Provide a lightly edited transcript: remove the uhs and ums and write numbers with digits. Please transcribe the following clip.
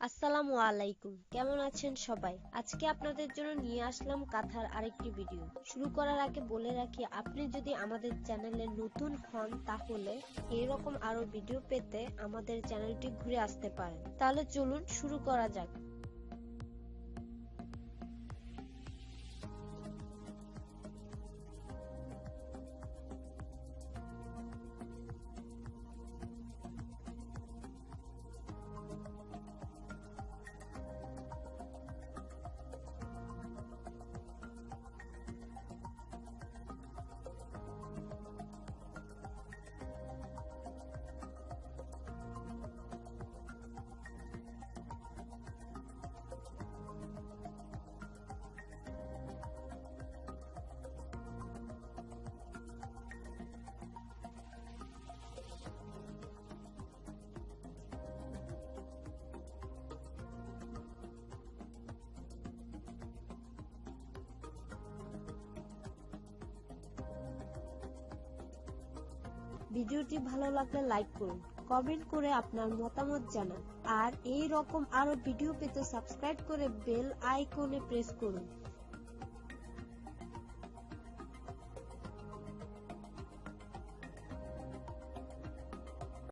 আসসালামু আলাইকুম, কেমন আছেন সবাই? আজকে আপনাদের জন্য নিয়ে আসলাম কাঁথার আরেকটি ভিডিও। শুরু করার আগে বলে রাখি, আপনি যদি আমাদের চ্যানেলে নতুন হন তাহলে এরকম আরো ভিডিও পেতে আমাদের চ্যানেলটি ঘুরে আসতে পারেন। তাহলে চলুন শুরু করা যাক। ভিডিওটি ভালো লাগলে লাইক করুন, কমেন্ট করে আপনার মতামত জানান, আর এই রকম আরো ভিডিও পেতে সাবস্ক্রাইব করে বেল আইকনে প্রেস করুন।